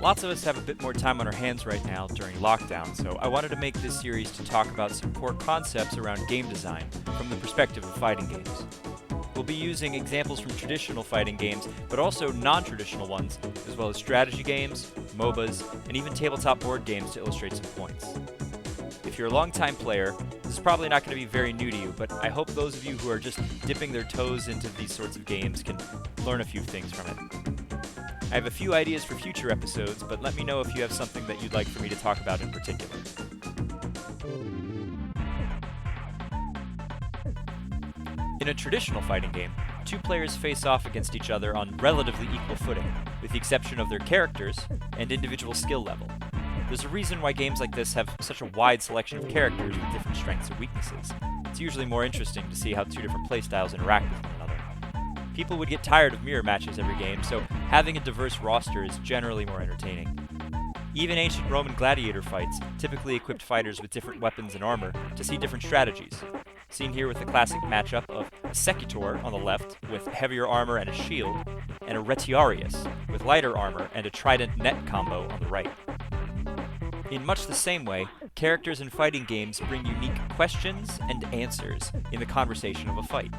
Lots of us have a bit more time on our hands right now during lockdown, so I wanted to make this series to talk about some core concepts around game design from the perspective of fighting games. We'll be using examples from traditional fighting games, but also non-traditional ones, as well as strategy games, MOBAs, and even tabletop board games to illustrate some points. If you're a longtime player, this is probably not going to be very new to you, but I hope those of you who are just dipping their toes into these sorts of games can learn a few things from it. I have a few ideas for future episodes, but let me know if you have something that you'd like for me to talk about in particular. In a traditional fighting game, two players face off against each other on relatively equal footing, with the exception of their characters and individual skill level. There's a reason why games like this have such a wide selection of characters with different strengths and weaknesses. It's usually more interesting to see how two different playstyles interact with one another. People would get tired of mirror matches every game, so having a diverse roster is generally more entertaining. Even ancient Roman gladiator fights typically equipped fighters with different weapons and armor to see different strategies. Seen here with the classic matchup of a Secutor on the left with heavier armor and a shield, and a Retiarius with lighter armor and a trident net combo on the right. In much the same way, characters in fighting games bring unique questions and answers in the conversation of a fight.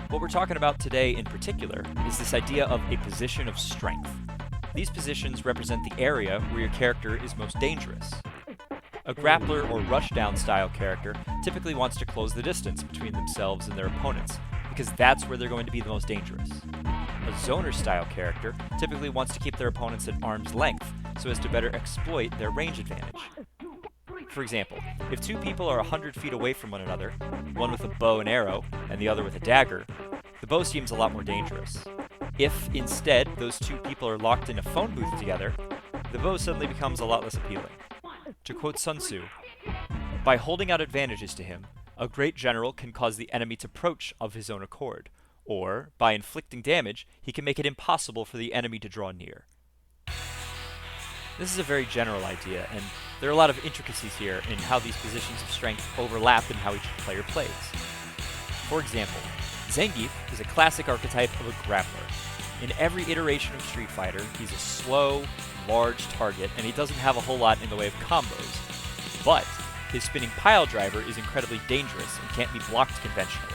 What we're talking about today in particular is this idea of a position of strength. These positions represent the area where your character is most dangerous. A grappler or rushdown style character typically wants to close the distance between themselves and their opponents, because that's where they're going to be the most dangerous. A zoner style character typically wants to keep their opponents at arm's length so as to better exploit their range advantage. For example, if two people are 100 feet away from one another, one with a bow and arrow and the other with a dagger, the bow seems a lot more dangerous. If, instead, those two people are locked in a phone booth together, the bow suddenly becomes a lot less appealing. To quote Sun Tzu, "By holding out advantages to him, a great general can cause the enemy to approach of his own accord, or, by inflicting damage, he can make it impossible for the enemy to draw near." This is a very general idea, and there are a lot of intricacies here in how these positions of strength overlap and how each player plays. For example, Zangief is a classic archetype of a grappler. In every iteration of Street Fighter, he's a slow, large target, and he doesn't have a whole lot in the way of combos. But his spinning pile driver is incredibly dangerous and can't be blocked conventionally.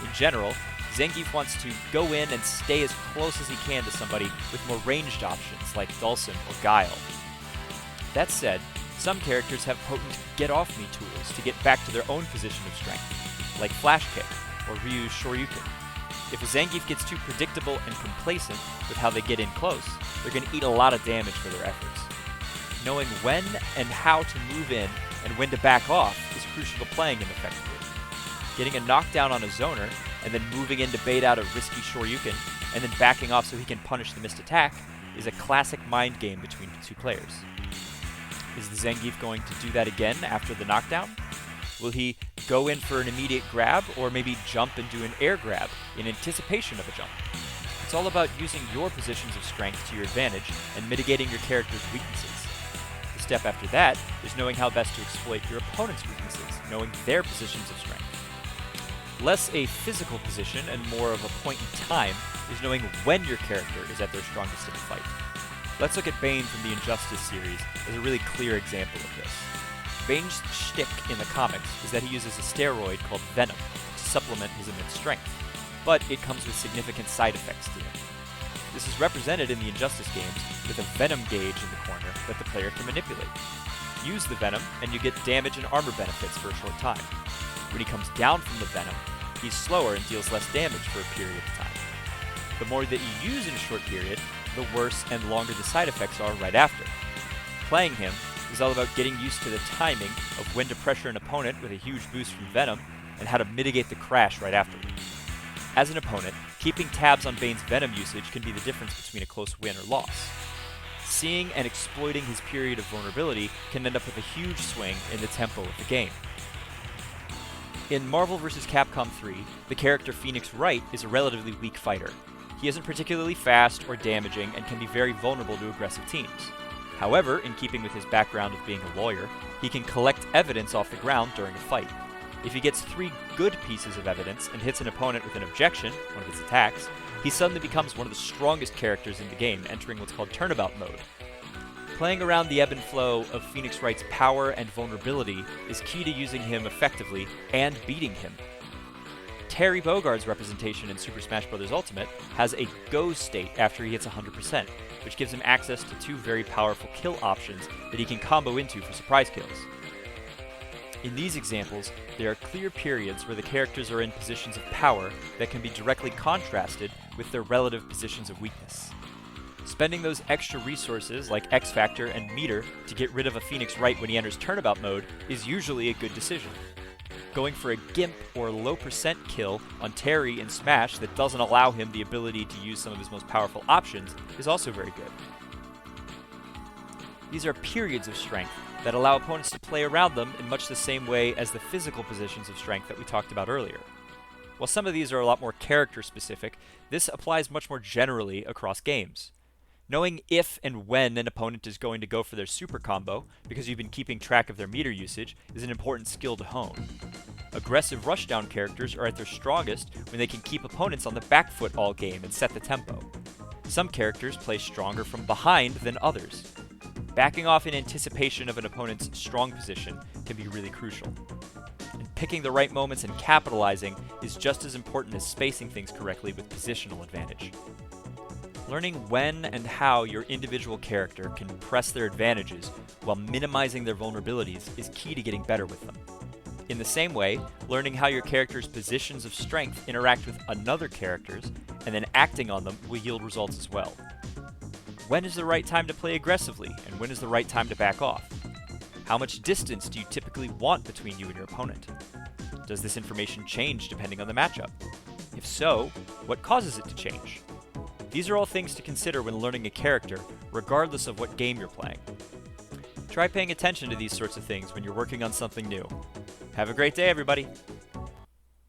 In general, Zangief wants to go in and stay as close as he can to somebody with more ranged options like Dulcim or Guile. That said, some characters have potent get-off-me tools to get back to their own position of strength, like Flash Kick or Ryu's Shoryuken. If a Zangief gets too predictable and complacent with how they get in close, they're going to eat a lot of damage for their efforts. Knowing when and how to move in and when to back off is crucial to playing him effectively. Getting a knockdown on a zoner and then moving in to bait out a risky Shoryuken and then backing off so he can punish the missed attack is a classic mind game between the two players. Is the Zangief going to do that again after the knockdown? Will he go in for an immediate grab, or maybe jump and do an air grab in anticipation of a jump? It's all about using your positions of strength to your advantage and mitigating your character's weaknesses. The step after that is knowing how best to exploit your opponent's weaknesses, knowing their positions of strength. Less a physical position and more of a point in time is knowing when your character is at their strongest in a fight. Let's look at Bane from the Injustice series as a really clear example of this. Bane's shtick in the comics is that he uses a steroid called Venom to supplement his immense strength, but it comes with significant side effects to it. This is represented in the Injustice games with a Venom gauge in the corner that the player can manipulate. Use the Venom and you get damage and armor benefits for a short time. When he comes down from the Venom, he's slower and deals less damage for a period of time. The more that you use in a short period, the worse and longer the side effects are right after. Playing him is all about getting used to the timing of when to pressure an opponent with a huge boost from Venom and how to mitigate the crash right afterward. As an opponent, keeping tabs on Bane's Venom usage can be the difference between a close win or loss. Seeing and exploiting his period of vulnerability can end up with a huge swing in the tempo of the game. In Marvel vs. Capcom 3, the character Phoenix Wright is a relatively weak fighter. He isn't particularly fast or damaging and can be very vulnerable to aggressive teams. However, in keeping with his background of being a lawyer, he can collect evidence off the ground during a fight. If he gets 3 good pieces of evidence and hits an opponent with an objection, one of his attacks, he suddenly becomes one of the strongest characters in the game, entering what's called turnabout mode. Playing around the ebb and flow of Phoenix Wright's power and vulnerability is key to using him effectively and beating him. Terry Bogard's representation in Super Smash Bros. Ultimate has a go state after he hits 100%, which gives him access to 2 very powerful kill options that he can combo into for surprise kills. In these examples, there are clear periods where the characters are in positions of power that can be directly contrasted with their relative positions of weakness. Spending those extra resources like X Factor and Meter to get rid of a Phoenix Wright when he enters turnabout mode is usually a good decision. Going for a Gimp or low percent kill on Terry in Smash that doesn't allow him the ability to use some of his most powerful options is also very good. These are periods of strength that allow opponents to play around them in much the same way as the physical positions of strength that we talked about earlier. While some of these are a lot more character specific, this applies much more generally across games. Knowing if and when an opponent is going to go for their super combo, because you've been keeping track of their meter usage, is an important skill to hone. Aggressive rushdown characters are at their strongest when they can keep opponents on the back foot all game and set the tempo. Some characters play stronger from behind than others. Backing off in anticipation of an opponent's strong position can be really crucial. And picking the right moments and capitalizing is just as important as spacing things correctly with positional advantage. Learning when and how your individual character can press their advantages while minimizing their vulnerabilities is key to getting better with them. In the same way, learning how your character's positions of strength interact with another character's and then acting on them will yield results as well. When is the right time to play aggressively, and when is the right time to back off? How much distance do you typically want between you and your opponent? Does this information change depending on the matchup? If so, what causes it to change? These are all things to consider when learning a character, regardless of what game you're playing. Try paying attention to these sorts of things when you're working on something new. Have a great day, everybody!